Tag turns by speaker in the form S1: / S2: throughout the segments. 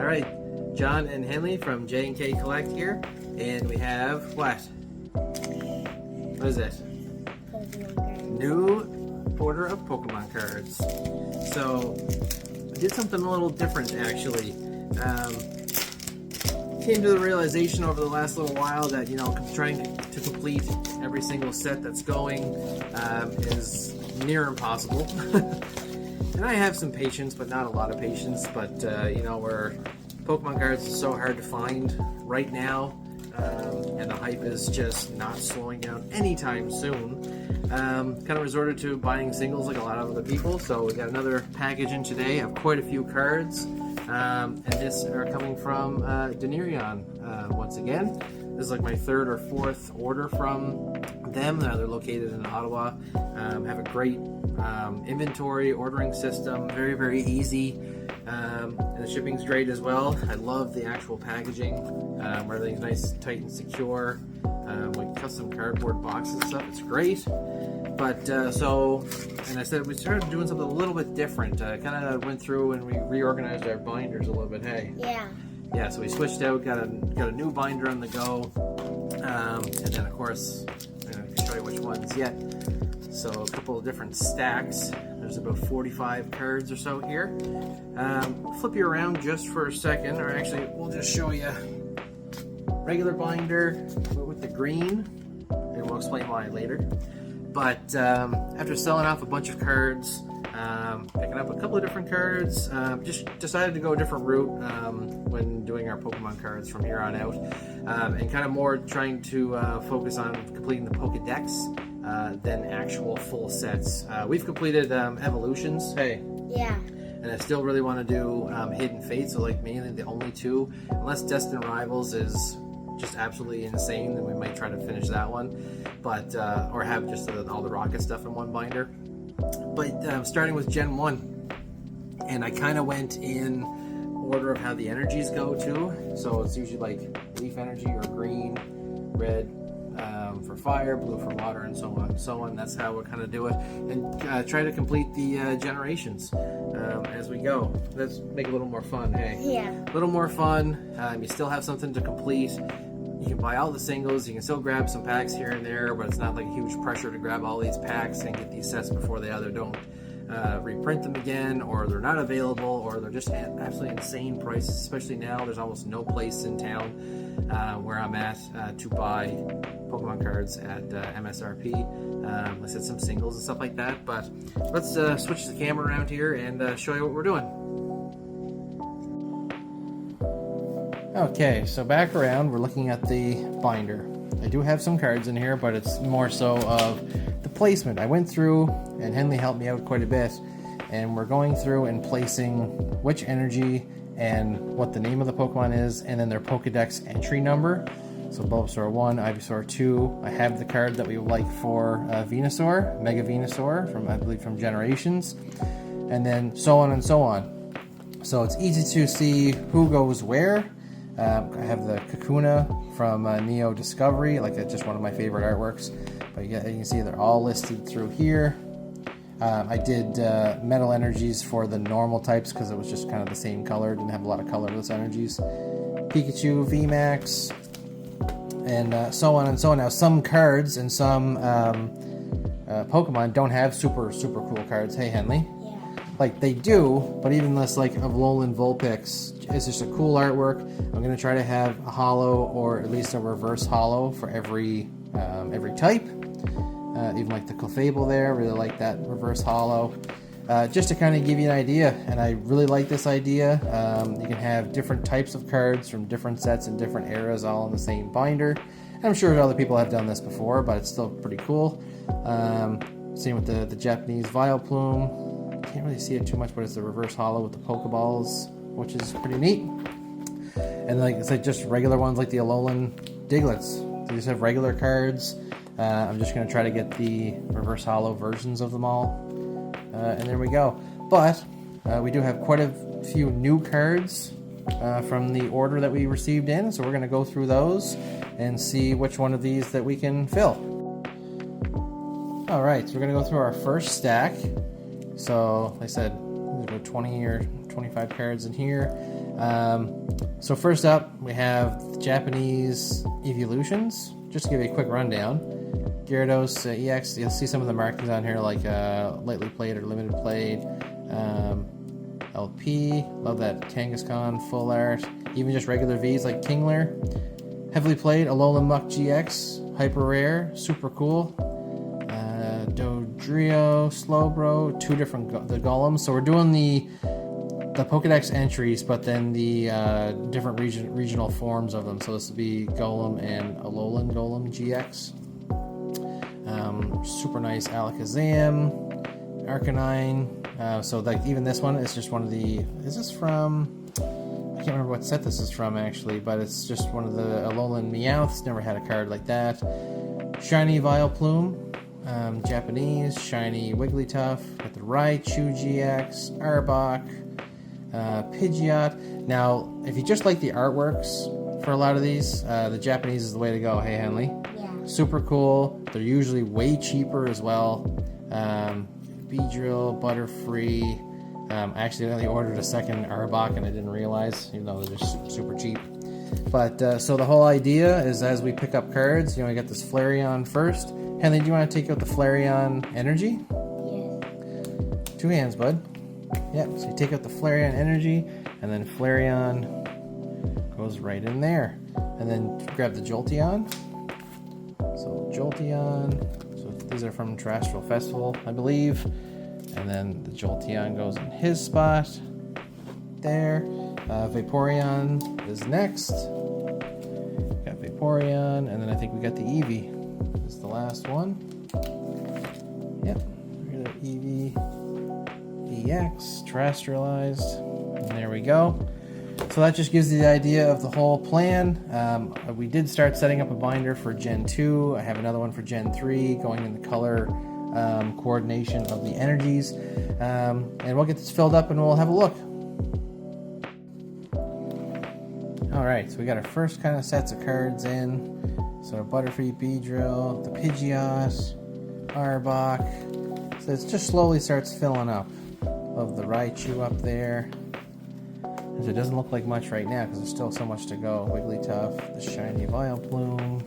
S1: right, John and Henley from J&K Collect here, and we have what? What is it? New order of Pokemon cards. So I did something a little different actually. Came to the realization over the last little while that trying to complete every single set that's going is near impossible. And I have some patience, but not a lot of patience. But where Pokemon cards are so hard to find right now, and the hype is just not slowing down anytime soon. Kind of resorted to buying singles like a lot of other people. So we got another package in today of quite a few cards, and this are coming from Denarion once again. This is like my third or fourth order from them. They're located in Ottawa. Have a great inventory ordering system, very easy, and the shipping's great as well. I love the actual packaging, where everything's nice, tight, and secure. Like custom cardboard boxes and stuff. It's great. But and I said we started doing something a little bit different. Kind of went through and we reorganized our binders a little bit. Hey. Yeah. So we switched out. Got a new binder on the go, and then of course I'm gonna show you which ones yet. So a couple of different stacks. There's about 45 cards or so here. Flip you around just for a second, or actually we'll just show you regular binder with the green, and we'll explain why later. But after selling off a bunch of cards, picking up a couple of different cards, just decided to go a different route when doing our Pokemon cards from here on out, and kind of more trying to focus on completing the Pokedex than actual full sets. We've completed evolutions. Hey.
S2: Yeah.
S1: And I still really want to do Hidden Fate, so like mainly the only two. Unless Destined Rivals is just absolutely insane, then we might try to finish that one. But or have just all the rocket stuff in one binder. But starting with Gen 1, and I kind of went in order of how the energies go too. So it's usually like leaf energy or green, red for fire, blue for water, and so on and so on. That's how we kind of do it, and try to complete the generations as we go. Let's make it a little more fun. Hey.
S2: Yeah.
S1: A little more fun. You still have something to complete. You can buy all the singles. You can still grab some packs here and there, but it's not like a huge pressure to grab all these packs and get these sets before they either don't reprint them again, or they're not available, or they're just absolutely insane prices. Especially now, there's almost no place in town where I'm at to buy Pokemon cards at MSRP. I said some singles and stuff like that, but let's switch the camera around here and show you what we're doing. Okay, so back around, we're looking at the binder. I do have some cards in here, but it's more so of the placement. I went through, and Henley helped me out quite a bit, and we're going through and placing which energy and what the name of the Pokemon is, and then their Pokedex entry number. So Bulbasaur 1, Ivysaur 2. I have the card that we would like for Venusaur, Mega Venusaur, from I believe from Generations, and then so on and so on. So it's easy to see who goes where. I have the Kakuna from Neo Discovery, like just one of my favorite artworks. But you can see they're all listed through here. I did Metal Energies for the normal types because it was just kind of the same color, didn't have a lot of colorless energies. Pikachu, VMAX, and so on and so on. Now some cards and some Pokemon don't have super cool cards. Hey Henley. Like they do, but even this like Alolan Vulpix is just a cool artwork. I'm gonna try to have a holo or at least a reverse holo for every type. Even like the Clefable there, really like that reverse holo. Just to kind of give you an idea, and I really like this idea. You can have different types of cards from different sets and different eras all in the same binder. And I'm sure other people have done this before, but it's still pretty cool. Same with the Japanese Vileplume. Can't really see it too much, but it's the reverse holo with the Pokeballs, which is pretty neat. And like it's like just regular ones like the Alolan Diglets. They just have regular cards. I'm just going to try to get the reverse holo versions of them all. And there we go. But we do have quite a few new cards from the order that we received in. So we're going to go through those and see which one of these that we can fill. Alright, so we're going to go through our first stack. So, like I said, there's about 20 or 25 cards in here. So first up, we have the Japanese evolutions. Just to give you a quick rundown. Gyarados EX, you'll see some of the markings on here like lightly played or limited played. LP, love that Kangaskhan full art. Even just regular Vs like Kingler. Heavily played, Alolan Muck GX, hyper rare, super cool. Dodrio, Slowbro, two different the golems. So we're doing the Pokedex entries, but then the different regional forms of them. So this will be Golem and Alolan Golem GX. Super nice Alakazam, Arcanine. So like even this one is just one of the. Is this from? I can't remember what set this is from actually, but it's just one of the Alolan Meowths. Never had a card like that. Shiny Vileplume. Japanese, shiny Wigglytuff, got the Raichu GX, Arbok, Pidgeot. Now, if you just like the artworks for a lot of these, the Japanese is the way to go. Hey, Henley?
S2: Yeah.
S1: Super cool. They're usually way cheaper as well. Beedrill, Butterfree. I actually only ordered a second Arbok and I didn't realize, even though they're just super cheap. But so the whole idea is as we pick up cards, we got this Flareon first. Henley, do you want to take out the Flareon energy?
S2: Yes.
S1: 2 hands, bud. Yep, so you take out the Flareon energy, and then Flareon goes right in there. And then grab the Jolteon. So Jolteon, so these are from Terrestrial Festival, I believe. And then the Jolteon goes in his spot. There. Vaporeon is next. Got Vaporeon, and then I think we got the Eevee. This is the last one. Yep. We got Eevee EX, terrestrialized. And there we go. So that just gives you the idea of the whole plan. We did start setting up a binder for Gen 2. I have another one for Gen 3 going in the color coordination of the energies. And we'll get this filled up and we'll have a look. Alright, so we got our first kind of sets of cards in. So Butterfree, Beedrill, the Pidgeot, Arbok. So it just slowly starts filling up. Of the Raichu up there. So it doesn't look like much right now because there's still so much to go. Wigglytuff, the shiny Vileplume,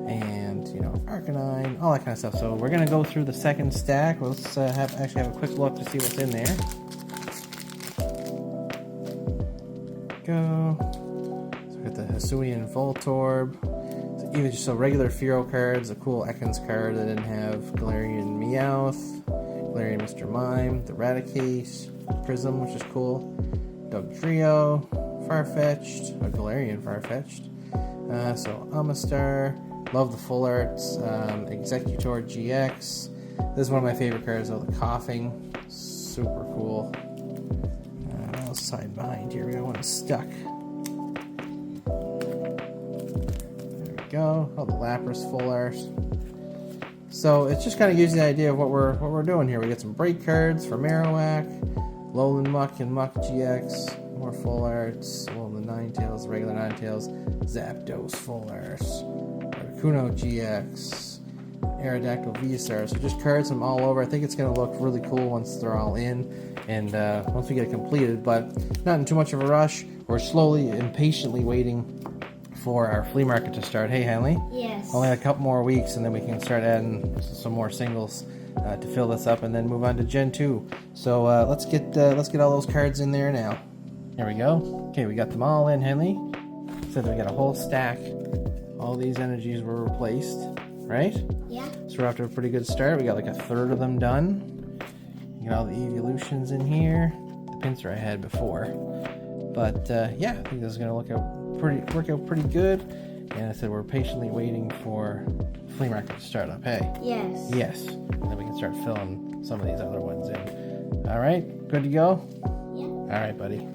S1: and Arcanine, all that kind of stuff. So we're gonna go through the second stack. Let's actually have a quick look to see what's in there. Go. So we got the Hisuian Voltorb. So even just regular Fearow cards, a cool Ekans card that didn't have Galarian Meowth, Galarian Mr. Mime, the Raticate, Prism, which is cool. Dugtrio, Farfetch'd, a Galarian Farfetch'd. So Amistar, love the full arts, Executor GX. This is one of my favorite cards though, the Coughing, super cool. I'll side behind here, we got one stuck. There we go, oh the Lapras full art. So it just kind of gives you the idea of what we're doing here. We get some break cards for Marowak, Alolan Muck and Muck GX, more full arts, Alolan Ninetales, regular Ninetales, Zapdos full arts, Articuno GX, Aerodactyl V-Star. So just cards from all over. I think it's going to look really cool once they're all in and once we get it completed, but not in too much of a rush. We're slowly, impatiently waiting for our flea market to start. Hey, Henley?
S2: Yes.
S1: Only a couple more weeks and then we can start adding some more singles to fill this up and then move on to Gen 2. So let's get all those cards in there now. There we go. Okay, we got them all in, Henley. So we got a whole stack. All these energies were replaced, right?
S2: Yeah.
S1: So we're off to a pretty good start. We got like a third of them done. You got all the evolutions in here. The pincer I had before. But yeah, I think this is gonna work out pretty good. And I said we're patiently waiting for flea market to start up. Hey.
S2: Yes.
S1: Yes. And then we can start filling some of these other ones in. All right, good to go?
S2: Yeah.
S1: All right, buddy.